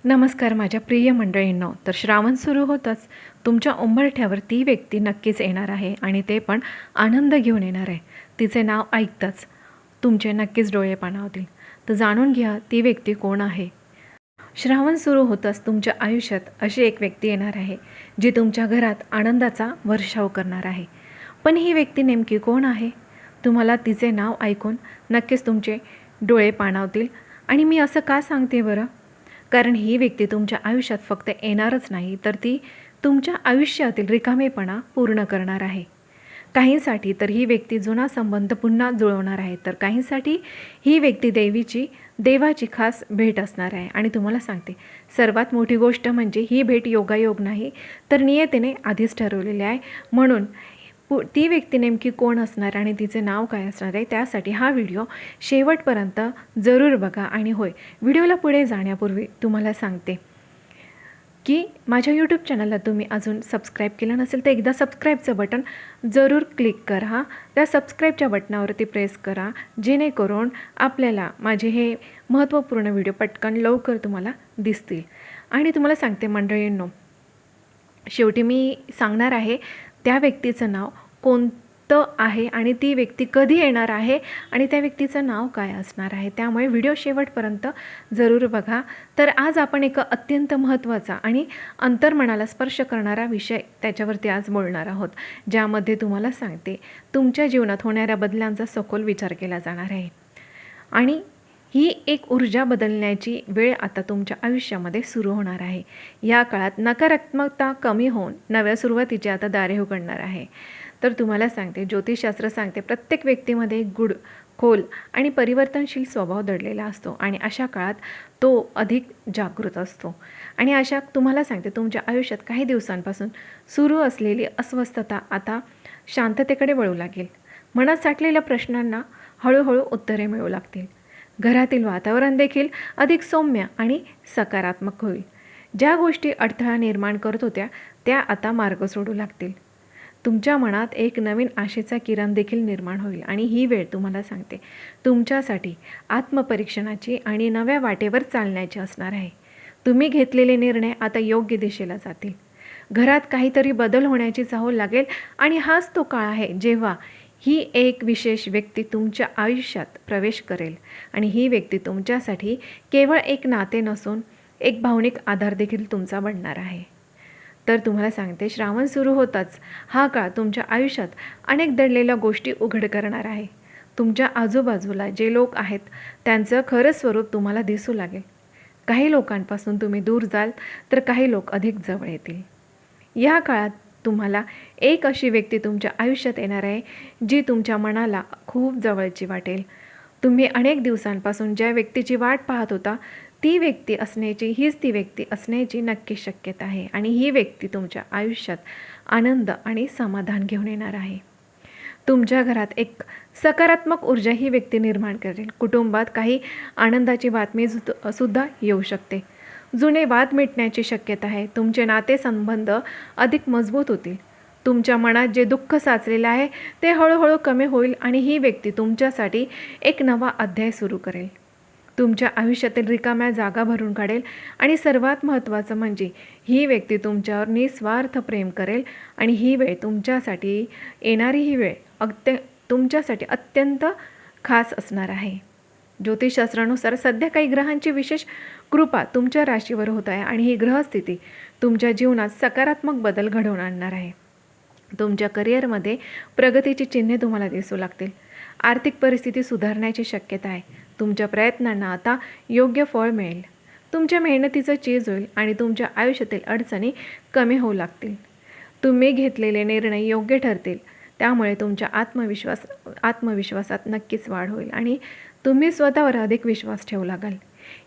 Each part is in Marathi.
नमस्कार माझ्या प्रिय मंडळींनो. तर श्रावण सुरू होताच तुमच्या उंबरठ्यावर ती व्यक्ती नक्कीच येणार आहे आणि ते पण आनंद घेऊन येणार आहे. तिचे नाव ऐकताच तुमचे नक्कीच डोळे पाणावतील. तर जाणून घ्या ती व्यक्ती कोण आहे. श्रावण सुरू होताच तुमच्या आयुष्यात अशी एक व्यक्ती येणार आहे जी तुमच्या घरात आनंदाचा वर्षाव करणार आहे. पण ही व्यक्ती नेमकी कोण आहे? तुम्हाला तिचे नाव ऐकून नक्कीच तुमचे डोळे पाणावतील. आणि मी असं का सांगते बरं? कारण ही व्यक्ती तुमच्या आयुष्यात फक्त येणारच नाही, तर ती तुमच्या आयुष्यातील रिकामेपणा पूर्ण करणार आहे. काहींसाठी तर ही व्यक्ती जुना संबंध पुन्हा जुळवणार आहे, तर काहींसाठी ही व्यक्ती देवाची खास भेट असणार आहे. आणि तुम्हाला सांगते, सर्वात मोठी गोष्ट म्हणजे ही भेट योगायोग नाही, तर नियतीने आधीच ठरवलेली आहे. म्हणून ती व्यक्ती नेमकी कोण असणार आणि तिचे नाव काय असणार आहे, त्यासाठी हा व्हिडिओ शेवटपर्यंत जरूर बघा. आणि होय, व्हिडिओला पुढे जाण्यापूर्वी तुम्हाला सांगते की माझ्या यूट्यूब चॅनलला तुम्ही अजून सबस्क्राईब केलं नसेल तर एकदा सबस्क्राईबचं बटन जरूर क्लिक करा. त्या सबस्क्राईबच्या बटनावरती प्रेस करा, जेणेकरून आपल्याला माझे हे महत्त्वपूर्ण व्हिडिओ पटकन लवकर तुम्हाला दिसतील. आणि तुम्हाला सांगते मंडळींनो, शेवटी मी सांगणार आहे त्या व्यक्तीचं नाव कोणतं आहे आणि ती व्यक्ती कधी येणार आहे आणि त्या व्यक्तीचं नाव काय असणार आहे. त्यामुळे व्हिडिओ शेवटपर्यंत जरूर बघा. तर आज आपण एक अत्यंत महत्त्वाचा आणि अंतर्मनाला स्पर्श करणारा विषय त्याच्यावरती आज बोलणार आहोत, ज्यामध्ये तुम्हाला सांगते तुमच्या जीवनात होणाऱ्या बदलांचा सखोल विचार केला जाणार आहे. आणि ही एक ऊर्जा बदलण्याची वेळ आता तुमच्या आयुष्यामध्ये सुरू होणार आहे. या काळात नकारात्मकता कमी होऊन नव्या सुरुवातीची आता दारे उघडणार आहे. तर तुम्हाला सांगते, ज्योतिषशास्त्र सांगते प्रत्येक व्यक्तीमध्ये गूढ, खोल आणि परिवर्तनशील स्वभाव दडलेला असतो आणि अशा काळात तो अधिक जागृत असतो. आणि अशा तुम्हाला सांगते, तुमच्या आयुष्यात काही दिवसांपासून सुरू असलेली अस्वस्थता आता शांततेकडे वळू लागेल. मनात साठलेल्या प्रश्नांना हळूहळू उत्तरे मिळू लागतील. घरातील वातावरण देखील अधिक सौम्य आणि सकारात्मक होईल. ज्या गोष्टी अडथळा निर्माण करत होत्या त्या आता मार्ग सोडू लागतील. तुमच्या मनात एक नवीन आशेचा किरण देखील निर्माण होईल. आणि ही वेळ तुम्हाला सांगते तुमच्यासाठी आत्मपरीक्षणाची आणि नव्या वाटेवर चालण्याची असणार आहे. तुम्ही घेतलेले निर्णय आता योग्य दिशेला जातील. घरात काहीतरी बदल होण्याची चाहूल लागेल आणि हाच तो काळ आहे जेव्हा ही एक विशेष व्यक्ती तुमच्या आयुष्यात प्रवेश करेल. आणि ही व्यक्ती तुमच्यासाठी केवळ एक नाते नसून एक भावनिक आधार देखील तुमचा बनणार आहे. तर तुम्हाला सांगते, श्रावण सुरू होताच हा काळ तुमच्या आयुष्यात अनेक दडलेल्या गोष्टी उघड करणार आहे. तुमच्या आजूबाजूला जे लोक आहेत त्यांचं खरं स्वरूप तुम्हाला दिसू लागेल. काही लोकांपासून तुम्ही दूर जाल तर काही लोक अधिक जवळ येतील. या काळात तुम्हाला एक अशी व्यक्ती तुमच्या आयुष्यात येणार आहे जी तुमच्या मनाला खूप जवळची वाटेल. तुम्ही अनेक दिवसांपासून ज्या व्यक्तीची वाट पाहत होता हीच ती व्यक्ती असण्याची नक्की शक्यता आहे. आणि ही व्यक्ती तुमच्या आयुष्यात आनंद आणि समाधान घेऊन येणार आहे. तुमच्या घरात एक सकारात्मक ऊर्जा ही व्यक्ती निर्माण करेल. कुटुंबात काही आनंदाची बातमी सुद्धा येऊ शकते. जुने वाद मिटण्याची शक्यता आहे. तुमचे नातेसंबंध अधिक मजबूत होतील. तुमच्या मनात जे दुःख साचलेलं आहे ते हळूहळू कमी होईल आणि ही व्यक्ती तुमच्यासाठी एक नवा अध्याय सुरू करेल. तुमच्या आयुष्यातील रिकाम्या जागा भरून काढेल. आणि सर्वात महत्त्वाचं म्हणजे ही व्यक्ती तुमच्यावर निस्वार्थ प्रेम करेल. आणि ही वेळ तुमच्यासाठी येणारी ही वेळ तुमच्यासाठी अत्यंत खास असणार आहे. ज्योतिषशास्त्रानुसार सध्या काही ग्रहांची विशेष कृपा तुमच्या राशीवर होत आहे आणि ही ग्रहस्थिती तुमच्या जीवनात सकारात्मक बदल घडवून आणणार आहे. तुमच्या करिअरमध्ये प्रगतीची चिन्हे तुम्हाला दिसू लागतील. आर्थिक परिस्थिती सुधारण्याची शक्यता आहे. तुमच्या प्रयत्नांना आता योग्य फळ मिळेल. तुमच्या मेहनतीचं चीज होईल आणि तुमच्या आयुष्यातील अडचणी कमी होऊ लागतील. तुम्ही घेतलेले निर्णय योग्य ठरतील. त्यामुळे तुमच्या आत्मविश्वासात नक्कीच वाढ होईल आणि तुम्ही स्वतःवर अधिक विश्वास ठेवू लागाल.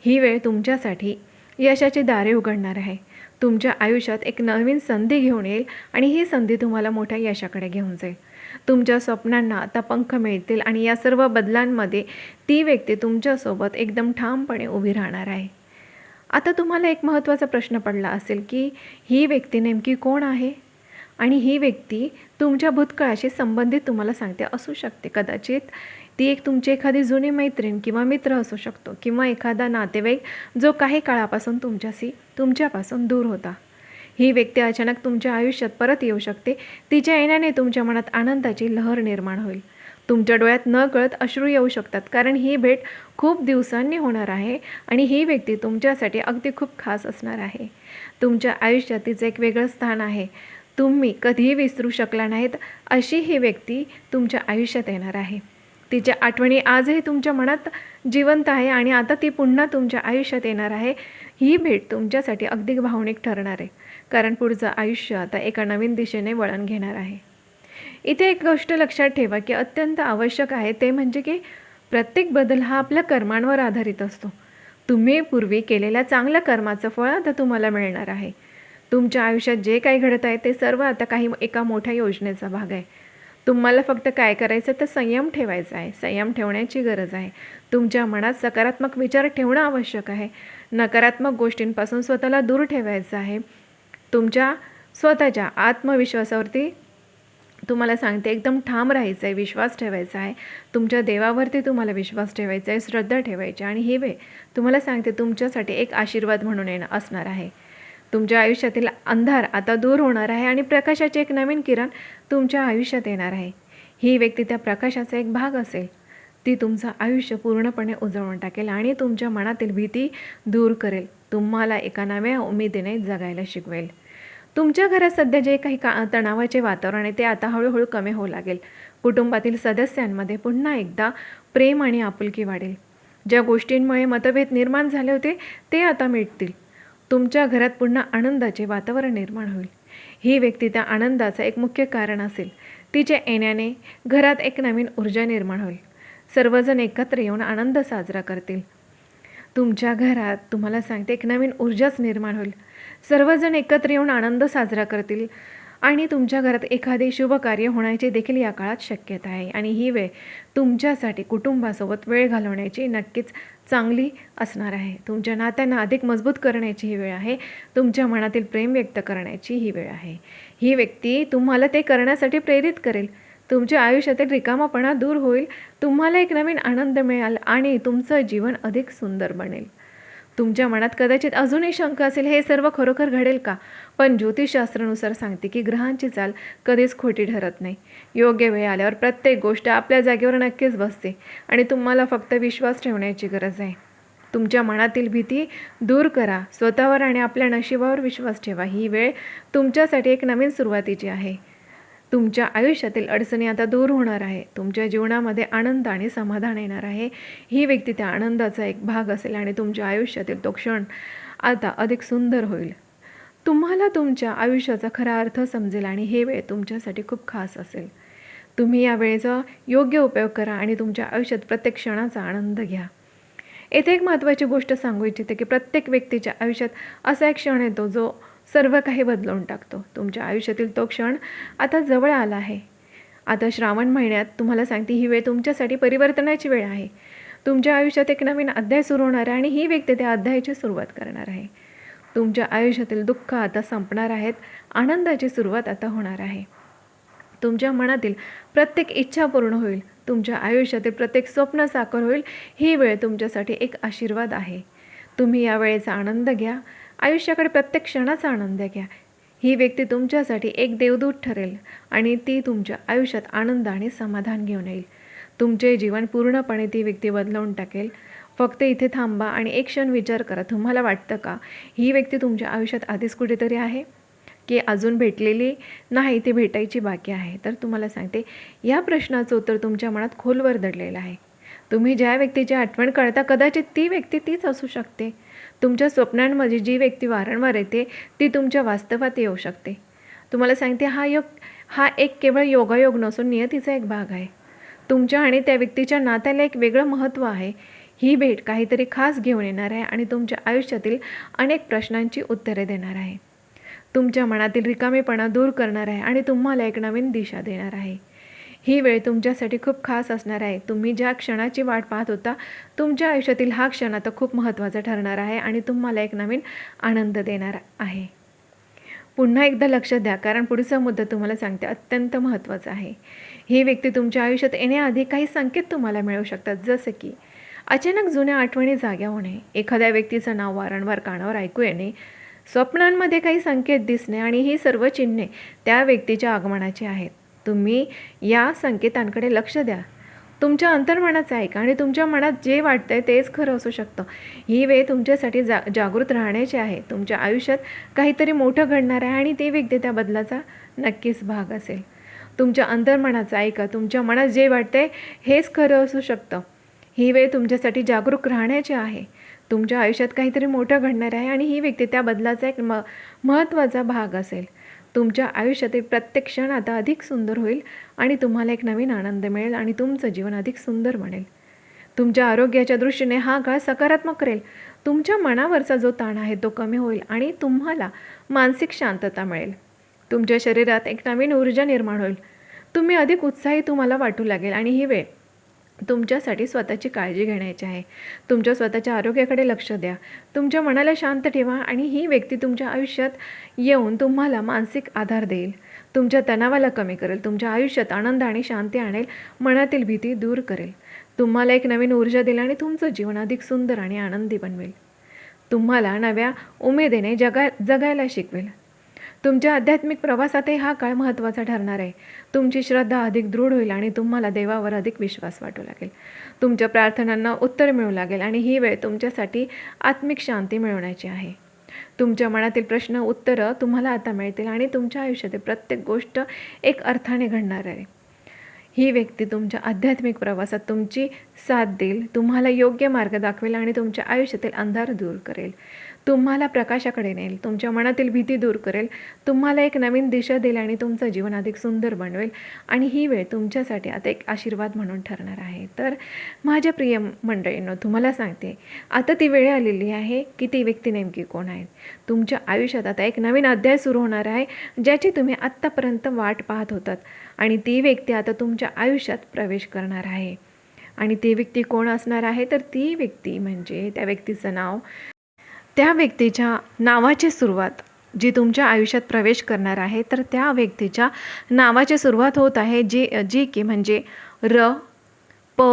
ही वेळ तुमच्यासाठी यशाची दारे उघडणार आहे. तुमच्या आयुष्यात एक नवीन संधी घेऊन येईल आणि ही संधी तुम्हाला मोठ्या यशाकडे घेऊन जाईल. तुमच्या स्वप्नांना आता पंख मिळतील आणि या सर्व बदलांमध्ये ती व्यक्ती तुमच्यासोबत एकदम ठामपणे उभी राहणार आहे. आता तुम्हाला एक महत्त्वाचा प्रश्न पडला असेल की ही व्यक्ती नेमकी कोण आहे आणि ही व्यक्ती तुमच्या भूतकाळाशी संबंधित तुम्हाला सांगते असू शकते. कदाचित ती एक तुमची एखादी जुनी मैत्रीण किंवा मित्र असू शकतो किंवा एखादा नातेवाईक जो काही काळापासून तुमच्यापासून दूर होता. ही व्यक्ती अचानक तुमच्या आयुष्यात परत येऊ शकते. तिच्या येण्याने तुमच्या मनात आनंदाची लहर निर्माण होईल. तुमच्या डोळ्यात नकळत अश्रू येऊ शकतात, कारण ही भेट खूप दिवसांनी होणार आहे आणि ही व्यक्ती तुमच्यासाठी अगदी खूप खास असणार आहे. तुमच्या आयुष्यात तिचं एक वेगळं स्थान आहे. तुम्ही कधीही विसरू शकला नाहीत अशी ही व्यक्ती तुमच्या आयुष्यात येणार आहे. तिच्या आठवणी आजही तुमच्या मनात जिवंत आहे आणि आता ती पुन्हा तुमच्या आयुष्यात येणार आहे. ही भेट तुमच्यासाठी अगदी भावनिक ठरणार आहे, कारण पुढचं आयुष्य आता एका नवीन दिशेने वळण घेणार आहे. इथे एक गोष्ट लक्षात ठेवा की अत्यंत आवश्यक आहे, ते म्हणजे की प्रत्येक बदल हा आपल्या कर्मांवर आधारित असतो. तुम्ही पूर्वी केलेल्या चांगल्या कर्माचं फळ आता तुम्हाला मिळणार आहे. तुमच्या आयुष्यात जे काही घडत आहे ते सर्व आता एका मोठ्या योजनेचा भाग आहे. तुम्हाला फक्त काय करायचं तर संयम ठेवायचा आहे. संयम ठेवण्याची गरज आहे. तुमच्या मनात सकारात्मक विचार ठेवणं आवश्यक आहे. नकारात्मक गोष्टींपासून स्वतःला दूर ठेवायचं आहे. तुमच्या स्वतःच्या आत्मविश्वासावरती तुम्हाला सांगते एकदम ठाम राहायचं आहे, विश्वास ठेवायचा आहे. तुमच्या देवावरती तुम्हाला विश्वास ठेवायचा आहे, श्रद्धा ठेवायची आणि ही वेळ तुम्हाला सांगते तुमच्यासाठी एक आशीर्वाद म्हणून असणार आहे. तुमच्या आयुष्यातील अंधार आता दूर होणार आहे आणि प्रकाशाचे एक नवीन किरण तुमच्या आयुष्यात येणार आहे. ही व्यक्ती त्या प्रकाशाचा एक भाग असेल. ती तुमचं आयुष्य पूर्णपणे उजळून टाकेल आणि तुमच्या मनातील भीती दूर करेल. तुम्हाला एका नव्या उमेदीने जगायला शिकवेल. तुमच्या घरात सध्या जे काही तणावाचे वातावरण आहे ते आता हळूहळू कमी होऊ लागेल. कुटुंबातील सदस्यांमध्ये पुन्हा एकदा प्रेम आणि आपुलकी वाढेल. ज्या गोष्टींमुळे मतभेद निर्माण झाले होते ते आता मिटतील. तुमच्या घरात पुन्हा आनंदाचे वातावरण निर्माण होईल. ही व्यक्ती त्या आनंदाचं एक मुख्य कारण असेल. तिच्या येण्याने घरात एक नवीन ऊर्जा निर्माण होईल. सर्वजण एकत्र येऊन आनंद साजरा करतील. तुमच्या घरात तुम्हाला सांगते एक नवीन ऊर्जाच निर्माण होईल. सर्वजण एकत्र येऊन आनंद साजरा करतील आणि तुमच्या घरात एखादे शुभ कार्य होण्याची देखील या काळात शक्यता आहे. आणि ही वेळ तुमच्यासाठी कुटुंबासोबत वेळ घालवण्याची नक्कीच चांगली असणार आहे. तुमच्या नात्यांना अधिक मजबूत करण्याची ही वेळ आहे. तुमच्या मनातील प्रेम व्यक्त करण्याची ही वेळ आहे. ही व्यक्ती तुम्हाला ते करण्यासाठी प्रेरित करेल. तुमच्या आयुष्यातील रिकामापणा दूर होईल. तुम्हाला एक नवीन आनंद मिळेल आणि तुमचं जीवन अधिक सुंदर बनेल. तुमच्या मनात कदाचित अजूनही शंका असेल, हे सर्व खरोखर घडेल का? पण ज्योतिषशास्त्रानुसार सांगते की ग्रहांची चाल कधीच खोटी ठरत नाही. योग्य वेळ आल्यावर प्रत्येक गोष्ट आपल्या जागेवर नक्कीच बसते आणि तुम्हाला फक्त विश्वास ठेवण्याची गरज आहे. तुमच्या मनातील भीती दूर करा. स्वतःवर आणि आपल्या नशिबावर विश्वास ठेवा. ही वेळ तुमच्यासाठी एक नवीन सुरुवातीची आहे. तुमच्या आयुष्यातील अडचणी आता दूर होणार आहे. तुमच्या जीवनामध्ये आनंद आणि समाधान येणार आहे. ही व्यक्ती त्या आनंदाचा एक भाग असेल आणि तुमच्या आयुष्यातील तो क्षण आता अधिक सुंदर होईल. तुम्हाला तुमच्या आयुष्याचा खरा अर्थ समजेल आणि हे वेळ तुमच्यासाठी खूप खास असेल. तुम्ही या वेळेचा योग्य उपयोग करा आणि तुमच्या आयुष्यात प्रत्येक क्षणाचा आनंद घ्या. येथे एक महत्त्वाची गोष्ट सांगू इच्छिते की प्रत्येक व्यक्तीच्या आयुष्यात असा एक क्षण येतो जो सर्व काही बदलवून टाकतो. तुमच्या आयुष्यातील तो क्षण आता जवळ आला आहे. आता श्रावण महिन्यात तुम्हाला सांगते ही वेळ तुमच्यासाठी परिवर्तनाची वेळ आहे. तुमच्या आयुष्यात एक नवीन अध्याय सुरू होणार आहे आणि ही व्यक्ती त्या अध्यायाची सुरुवात करणार आहे. तुमच्या आयुष्यातील दुःख आता संपणार आहेत. आनंदाची सुरुवात आता होणार आहे. तुमच्या मनातील प्रत्येक इच्छा पूर्ण होईल. तुमच्या आयुष्यातील प्रत्येक स्वप्न साकार होईल. ही वेळ तुमच्यासाठी एक आशीर्वाद आहे. तुम्ही या वेळेचा आनंद घ्या. आयुष्याकडे प्रत्येक क्षणाचा आनंद घ्या. ही व्यक्ती तुमच्यासाठी एक देवदूत ठरेल आणि ती तुमच्या आयुष्यात आनंद आणि समाधान घेऊन येईल. तुमचे जीवन पूर्णपणे ती व्यक्ती बदलवून टाकेल. फक्त इथे थांबा आणि एक क्षण विचार करा. तुम्हाला वाटतं का ही व्यक्ती तुमच्या आयुष्यात आधीच कुठेतरी आहे, की अजून भेटलेली नाही, ती भेटायची बाकी आहे? तर तुम्हाला सांगते या प्रश्नाचं उत्तर तुमच्या मनात खोलवर दडलेलं आहे. तुम्ही ज्या व्यक्तीची आठवण करता कदाचित ती व्यक्ती तीच असू शकते. तुमच्या स्वप्नांमध्ये जी व्यक्ती वारंवार येते ती तुमच्या वास्तवात येऊ शकते. तुम्हाला सांगते हा एक केवळ योगायोग नसून नियतीचा एक भाग आहे. तुमच्या आणि त्या व्यक्तीच्या नात्याला एक वेगळं महत्त्व आहे. ही भेट काहीतरी खास घेऊन येणार आहे आणि तुमच्या आयुष्यातील अनेक प्रश्नांची उत्तरे देणार आहे. तुमच्या मनातील रिकामेपणा दूर करणार आहे आणि तुम्हाला एक नवीन दिशा देणार आहे. ही वेळ तुमच्यासाठी खूप खास असणार आहे. तुम्ही ज्या क्षणाची वाट पाहत होता तुमच्या आयुष्यातील हा क्षण आता खूप महत्त्वाचा ठरणार आहे आणि तुम्हाला एक नवीन आनंद देणार आहे. पुन्हा एकदा लक्ष द्या, कारण पुढचा मुद्दा तुम्हाला सांगते अत्यंत महत्त्वाचा आहे. ही व्यक्ती तुमच्या आयुष्यात येण्याआधी काही संकेत तुम्हाला मिळू शकतात, जसं की अचानक जुन्या आठवणी जाग्या होणे, एखाद्या व्यक्तीचं नाव वारंवार कानावर ऐकू येणे, स्वप्नांमध्ये काही संकेत दिसणे आणि ही सर्व चिन्हे त्या व्यक्तीच्या आगमनाची आहेत. तुम्ही या संकेतांकडे लक्ष द्या. तुमच्या अंतर्मनाचं ऐका आणि तुमच्या मनात जे वाटतंय तेच खरं असू शकतं. ही वेळ तुमच्यासाठी जागृत राहण्याची आहे. तुमच्या आयुष्यात काहीतरी मोठं घडणार आहे आणि ती व्यक्ती त्या बदलाचा नक्कीच भाग असेल. तुमच्या अंतर्मनाचं ऐका. तुमच्या मनात जे वाटतंय हेच खरं असू शकतं. ही वेळ तुमच्यासाठी जागरूक राहण्याची आहे. तुमच्या आयुष्यात काहीतरी मोठं घडणार आहे आणि ही व्यक्ती त्या बदलाचा एक महत्त्वाचा भाग असेल. तुमच्या आयुष्यातील प्रत्येक क्षण आता अधिक सुंदर होईल आणि तुम्हाला एक नवीन आनंद मिळेल आणि तुमचं जीवन अधिक सुंदर बनेल. तुमच्या आरोग्याच्या दृष्टीने हा काळ सकारात्मक करेल. तुमच्या मनावरचा जो ताण आहे तो कमी होईल आणि तुम्हाला मानसिक शांतता मिळेल. तुमच्या शरीरात एक नवीन ऊर्जा निर्माण होईल. तुम्ही अधिक उत्साही तुम्हाला वाटू लागेल आणि ही वेळ तुमच्यासाठी स्वतःची काळजी घेण्याची आहे. तुमच्या स्वतःच्या आरोग्याकडे लक्ष द्या. तुमच्या मनाला शांत ठेवा आणि ही व्यक्ती तुमच्या आयुष्यात येऊन तुम्हाला मानसिक आधार देईल. तुमच्या तणावाला कमी करेल. तुमच्या आयुष्यात आनंद आणि शांती आणेल. मनातील भीती दूर करेल. तुम्हाला एक नवीन ऊर्जा देईल आणि तुमचं जीवन अधिक सुंदर आणि आनंदी बनवेल. तुम्हाला नव्या उमेदीने जगायला शिकवेल. तुमच्या आध्यात्मिक प्रवासातही हा काळ महत्त्वाचा ठरणार आहे. तुमची श्रद्धा अधिक दृढ होईल आणि तुम्हाला देवावर अधिक विश्वास वाटू लागेल. तुमच्या प्रार्थनांना उत्तर मिळू लागेल आणि ही वेळ तुमच्यासाठी आत्मिक शांती मिळवण्याची आहे. तुमच्या मनातील प्रश्न उत्तरं तुम्हाला आता मिळतील आणि तुमच्या आयुष्यातील प्रत्येक गोष्ट एक अर्थाने घडणार आहे. ही व्यक्ती तुमच्या आध्यात्मिक प्रवासात तुमची साथ देईल. तुम्हाला योग्य मार्ग दाखवेल आणि तुमच्या आयुष्यातील अंधार दूर करेल. तुम्हाला प्रकाशाकडे नेईल. तुमच्या मनातील भीती दूर करेल. तुम्हाला एक नवीन दिशा देईल आणि तुमचं जीवन अधिक सुंदर बनवेल आणि ही वेळ तुमच्यासाठी आता एक आशीर्वाद म्हणून ठरणार आहे. तर माझ्या प्रिय मंडळींनो, तुम्हाला सांगते आता ती वेळ आलेली आहे की ती व्यक्ती नेमकी कोण आहे. तुमच्या आयुष्यात आता एक नवीन अध्याय सुरू होणार आहे, ज्याची तुम्ही आत्तापर्यंत वाट पाहत होतात आणि ती व्यक्ती आता तुमच्या आयुष्यात प्रवेश करणार आहे. आणि ती व्यक्ती कोण असणार आहे, तर ती व्यक्ती म्हणजे त्या व्यक्तीचं नाव, त्या व्यक्तीच्या नावाची सुरुवात जी तुमच्या आयुष्यात प्रवेश करणार आहे, तर त्या व्यक्तीच्या नावाची सुरुवात होत आहे जी की म्हणजे र, प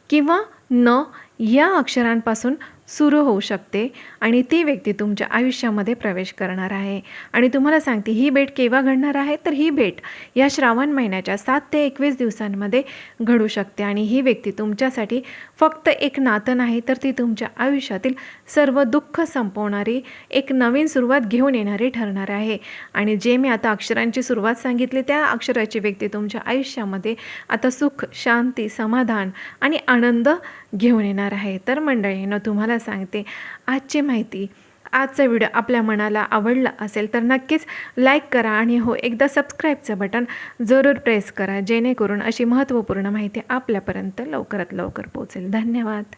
किंवा न या अक्षरांपासून सुरू होऊ शकते आणि ती व्यक्ती तुमच्या आयुष्यामध्ये प्रवेश करणार आहे. आणि तुम्हाला सांगते ही भेट केव्हा घडणार आहे, तर ही भेट या श्रावण महिन्याच्या 7 ते 21 दिवसांमध्ये घडू शकते. आणि ही व्यक्ती तुमच्यासाठी फक्त एक नातं नाही, तर ती तुमच्या आयुष्यातील सर्व दुःख संपवणारी एक नवीन सुरुवात घेऊन येणारी ठरणार आहे. आणि जे मी आता अक्षरांची सुरुवात सांगितली, त्या अक्षराची व्यक्ती तुमच्या आयुष्यामध्ये आता सुख, शांती, समाधान आणि आनंद घेऊन येणार आहे. तर मंडळींनो, तुम्हाला सांगते आजचा व्हिडिओ आपल्या मनाला आवडला असेल तर नक्कीच लाईक करा आणि हो, एकदा सबस्क्राईबचं बटन जरूर प्रेस करा, जेणेकरून अशी महत्त्वपूर्ण माहिती आपल्यापर्यंत लवकरात लवकर पोहोचेल. धन्यवाद.